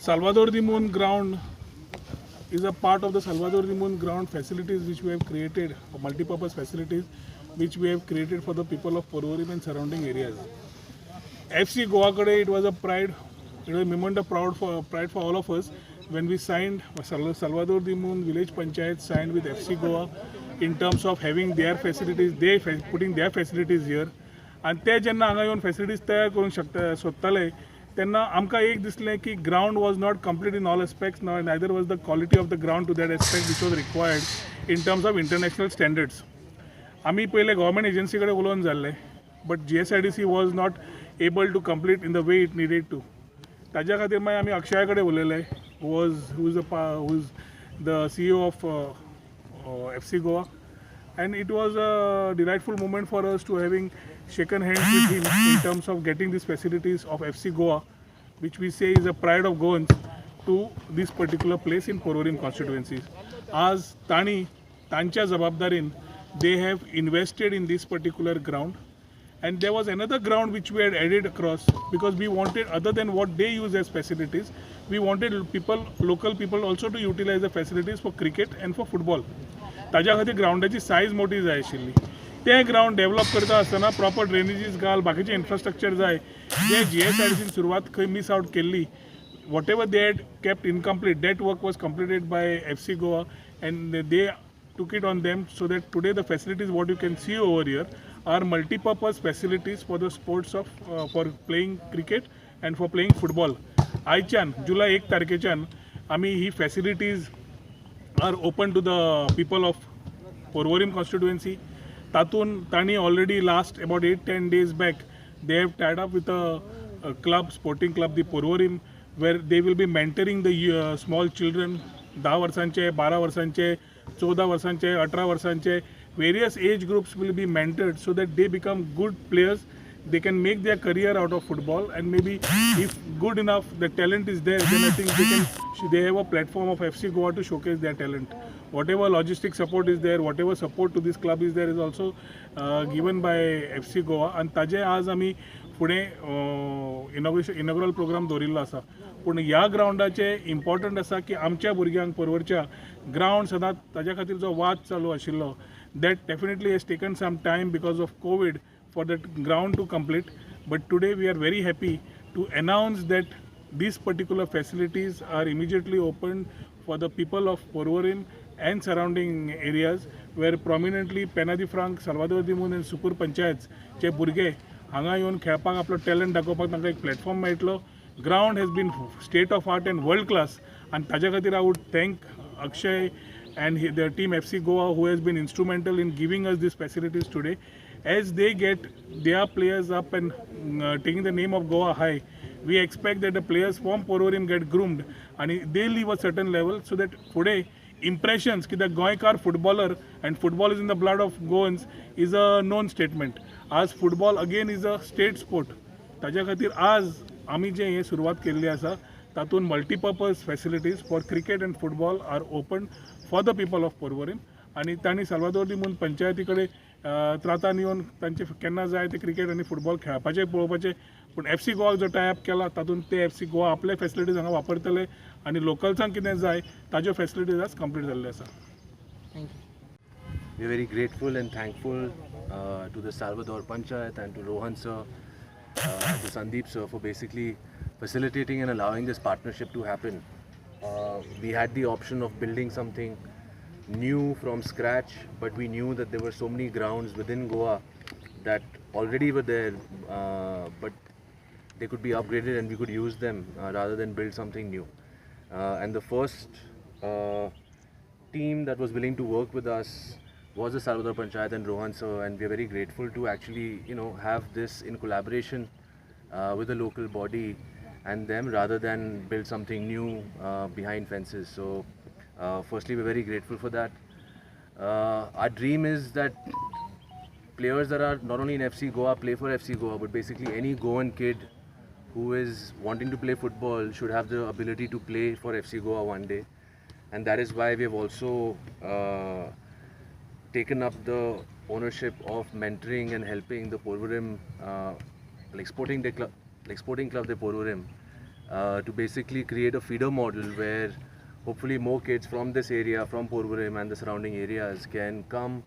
Salvador de Moon ground is a part of the Salvador de Moon ground facilities which we have created, multi-purpose facilities which we have created for the people of Porvorim and surrounding areas. FC Goa Kade, it was a pride, it was a moment of pride for all of us when we signed Salvador de Moon Village Panchayat signed with FC Goa in terms of having their facilities, they putting their facilities here. आणि ते जेन्ना हांगा येवन facilities तयार करूंक शकता सोदताले तेन्ना आमकां एक दिसलें की ground was not complete in all aspects neither was the quality of the ground to that aspect which was required in terms of international standards. आमी पयले गव्हर्मेंट एजन्सी कडेन उलोवन जाल्ले but GSIDC was not able to complete in the way it needed to. ताज्या खातीर मागीर आमी अक्षया कडेन उलयले who is the CEO of FC Goa. And it was a delightful moment for us to having shaken hands with him in terms of getting these facilities of FC Goa, which we say is a pride of Goans, to this particular place in Porvorim constituencies. As Tani, Tancha Zababdarin, they have invested in this particular ground. And there was another ground which we had added across because we wanted, other than what they use as facilities, we wanted local people also to utilize the facilities for cricket and for football. ताज्या खातीर ग्रावंडाची size मोठी जाय आशिल्ली. तें ground develop करता आसतना proper ड्रेनेजीस घाल बाकीचे इन्फ्रास्ट्रक्चर जाय जे GSIDCन सुरवात खंय मिस आउट केल्ली. What ever they had kept incomplete that work was completed by FC Goa and they took it on them so that today the facilities what you can see over here are multi-purpose facilities for the sports of for playing cricket and for playing football. आयच्यान जुलय 1 तारखेच्यान आमी ही facilities are open to the people of Porvorim constituency. Tatun Tani already last about 8-10 days back they have tied up with a club, sporting club, the Porvorim, where they will be mentoring the small children 10 वर्षांचे 12 वर्षांचे 14 वर्षांचे 18 वर्षांचे various age groups will be mentored so that they become good players. They can make their career out of football and maybe if good enough the talent is there then I think they have a platform of FC Goa to showcase their talent. Whatever logistic support is there, whatever support to this club is there is also given by FC Goa. And ताजे आज आमी फुडें inaugural programme दवरिल्लो आसा पूण ह्या ग्रावंडाचे important आसा की आमच्या भुरग्यांक परवरच्या ग्रावंड सदांच ताज्या खातीर जो वाद चालू आशिल्लो that definitely has taken some time because of COVID for that ground to complete. But today we are very happy to announce that these particular facilities are immediately opened for the people of Porvorim and surrounding areas where prominently Pena de Franc, Salvador de Moon and Supur Panchayats चे भुरगे हांगा येवन खेळपाक आपलो talent दाखोवपाक तांकां एक platform मेळटलो. Ground has been state of art and world class आनी ताज्या खातीर I would thank Akshay and the team FC Goa who has been instrumental in giving us these facilities today. As they get their players up and taking the name of Goa high, we expect that the players from Porvorim get groomed and they leave a certain level so that today impressions ki the Goikar footballer and football is in the blood of Goans is a known statement. As football again is a state sport. ताज्या खातीर आज आमी जे हे सुरवात केल्ली आसा तातूंत multipurpose facilities for cricket and football are open for the people of Porvorim. आणि तांणी साल्वादोर दी मून पंचायती कडेन त्रातान येवन तांचे केन्ना जाय ते क्रिकेट आनी फुटबॉल खेळपाचें पळोवपाचें पूण FC Goa जो टायअप केला तातूंत ते FC Goa आपले फॅसिलिटीज हांगा वापरतले आनी लोकल्सांक कितें जाय ताज्यो फॅसिलिटीज आज कंप्लीट जाल्ल्यो आसा. We are very grateful and thankful to the Salvador Panchayat and to Rohan sir, to Sandeep sir for basically facilitating and allowing this partnership to happen. We had the option of building something new from scratch, but we knew that there were so many grounds within Goa that already were there, but they could be upgraded and we could use them rather than build something new. And the first team that was willing to work with us was the Salvador Panchayat and Rohan sir, and we are very grateful to actually have this in collaboration with the local body and them rather than build something new behind fences. So firstly we're very grateful for that. Our dream is that players that are not only in FC Goa play for FC Goa, but basically any Goan kid who is wanting to play football should have the ability to play for FC Goa one day. And that is why we have also taken up the ownership of mentoring and helping the Porvorim like sporting like Sporting Club de Porvorim, to basically create a feeder model where hopefully more kids from this area, from Porvorim and the surrounding areas, can come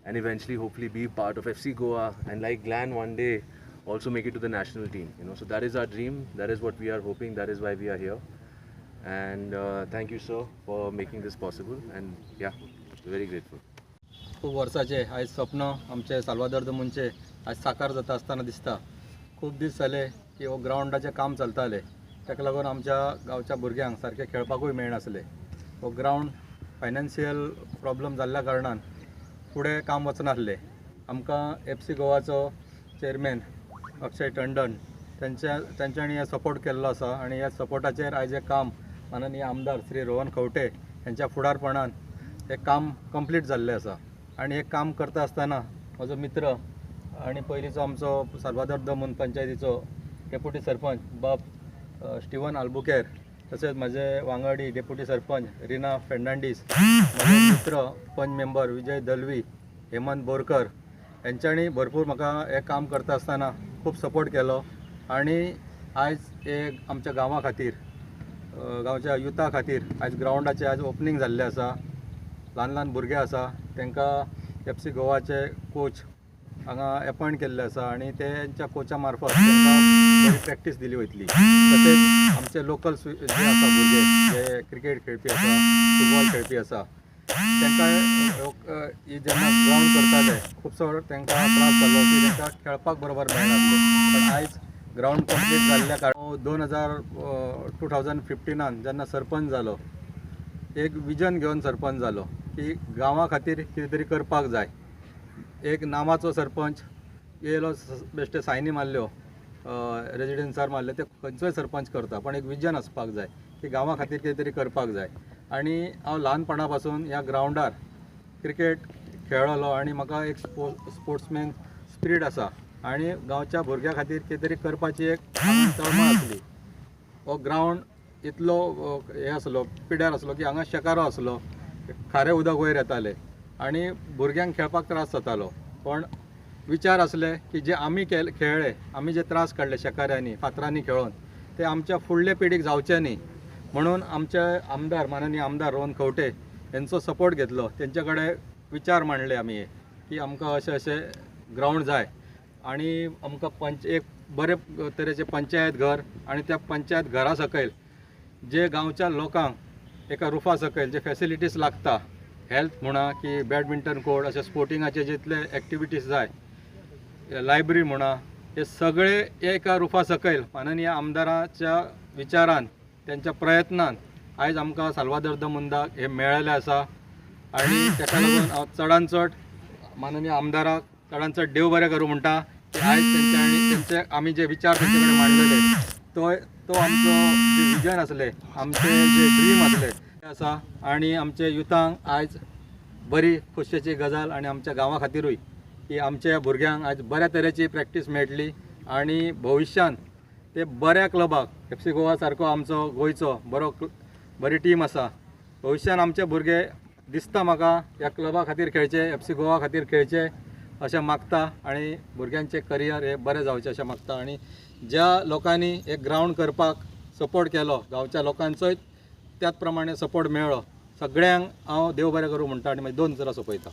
and eventually hopefully be part of FC Goa, and like Glan one day also make it to the national team. So that is our dream, that is what we are hoping, that is why we are here. And thank you, sir, for making this possible. And yeah, very grateful. खूप वर्साचे आयज स्वप्न आमचे Salvador the मुनचे आज साकार जाता आसतना दिसता. खूप दीस जाले की हो ग्रावंडाचें काम चलतालें, ताका लागून आमच्या गांवच्या भुरग्यांक सारकें खेळपाकूय मेळनासलें. हो ग्रावंड फायनान्शियल प्रॉब्लम जाल्ल्या कारणान फुडें काम वचनासलें. आमकां FC गोवाचो चेअरमॅन अक्षय टंडन त्यांच्यानी सपोर्ट केल्लो आसा, आनी ह्या सपोर्टाचेर आयज हें काम माननीय आमदार श्री रोहन खंवटे यांच्या फुडारपणान हें काम कंप्लीट जाल्लें आसा. आनी हें काम करता आसतना म्हजो मित्र आनी पयलींचो आमचो Salvador the moon पंचायतीचो deputy sarpanch बाब स्टीवन आल्बुकेर, तशेंच म्हजे वांगडी डेप्युटी सरपंच रिना फेर्नांडीस, म्हजे मित्र पंच मेंबर विजय दलवी, हेमंत बोरकर यांच्यानी भरपूर म्हाका हें काम करता आसतना खूब सपोर्ट केलो. आनी आयज एक आमच्या गांवा खातीर, गांवच्या युथा खातीर आयज ग्रावंडाचें आयज ओपनिंग जाल्लें आसा. ल्हान ल्हान भुरगे आसा तांकां FC गोवाचे कोच हांगा अपॉयंट केल्ले आसा, आनी तेंच्या कोचा मार्फत तांकां बरी प्रॅक्टीस दिली वयतली. तशेंच आमचे लोकल जे आसा भुरगे जे क्रिकेट खेळपी आसा, फुटबॉल खेळपी आसा, तांकां जेन्ना ग्रावंड करताले खुबसो तांकां त्रास जालो की तांकां खेळपाक बरोबर मेळनासलें. पण आयज ग्रावंड कंप्लीट जाल्ल्या कारणान 2015 जेन्ना सरपंच जालो, एक विजन घेवन सरपंच जालो की गांवा खातीर कितें तरी करपाक जाय. एक नामाचो सरपंच येयलो, बेश्टे सायनी मारल्यो, रेजिडेन्सार मारले, ते खंयचोय सरपंच करता, पण एक विजन आसपाक जाय की गांवा खातीर कितें तरी करपाक जाय. आनी हांव ल्हानपणा पासून ह्या ग्रावंडार क्रिकेट खेळ्ळो आनी म्हाका एक स्पोर्ट्समॅन स्पिरीट आसा, आनी गांवच्या भुरग्यां खातीर कितें तरी करपाची एक तळमळ आसली. हो ग्रावंड इतलो हे आसलो, पिड्यार आसलो की हांगा शेकारो आसलो, खारें उदक वयर येतालें आनी भुरग्यांक खेळपाक त्रास जातालो. पण विचार आसले की जे आमी खेळ्ळे, आमी जे त्रास काडले शेकाऱ्यांनी फातरांनी खेळून, ते आमच्या फुडले पिढीक जावचे न्ही. म्हणून आमचे आमदार माननीय आमदार रोहन खंवटे यांचो सपोर्ट घेतलो. तेंचे कडेन विचार मांडले आमी की आमकां अशें अशें ग्रावंड जाय, आनी आमकां एक बरे तरेचें पंचायत घर, आनी त्या पंचायत घरा सकयल जे गांवच्या लोकांक एका रुफा सकयल जे फॅसिलिटीज लागता, हेल्थ म्हणा की बॅडमिंटन कोर्ट, अशे स्पोर्टिंगाचे जितले एक्टिविटीज जाय, लायब्ररी म्हणा, हे सगळे एका रुफा सकयल माननीय आमदाराच्या विचारान, त्यांच्या प्रयत्नान आयज आमकां साल्वादोर द मुंदाक हे मेळ्ळेलें आसा. आनी ताका लागून हांव चडान चड माननीय आमदाराक चडान चड देव बरें करूं म्हणटा की आयज तेंचे आमी जे विचार तेंचे कडेन मांडलेले, तो आमचो जे विजन आसले, आमचे जे ड्रीम आसले ते आसा. आनी आमचे युथांक आयज बरी खोशयेची गजाल, आनी आमच्या गांवा खातीरूय की आमच्या भुरग्यांक आयज बऱ्या तरेची प्रॅक्टीस मेळटली, आनी भविश्यान ते बऱ्या क्लबाक, FC गोवा सारको आमचो गोंयचो बरी टीम आसा, भविश्यान आमचे भुरगे दिसता म्हाका ह्या क्लबा खातीर खेळचे, FC गोवा खातीर खेळचे अशें मागता, आनी भुरग्यांचे करियर हे बरें जावचें अशें मागता. आनी ज्या लोकांनी एक ग्रावंड करपाक सपोर्ट केलो, गांवच्या लोकांचोय त्याच प्रमाणे सपोर्ट मेळ्ळो, सगळ्यांक हांव देव बरें करूं म्हणटा आनी मागीर 2 नजरा सोंपयता.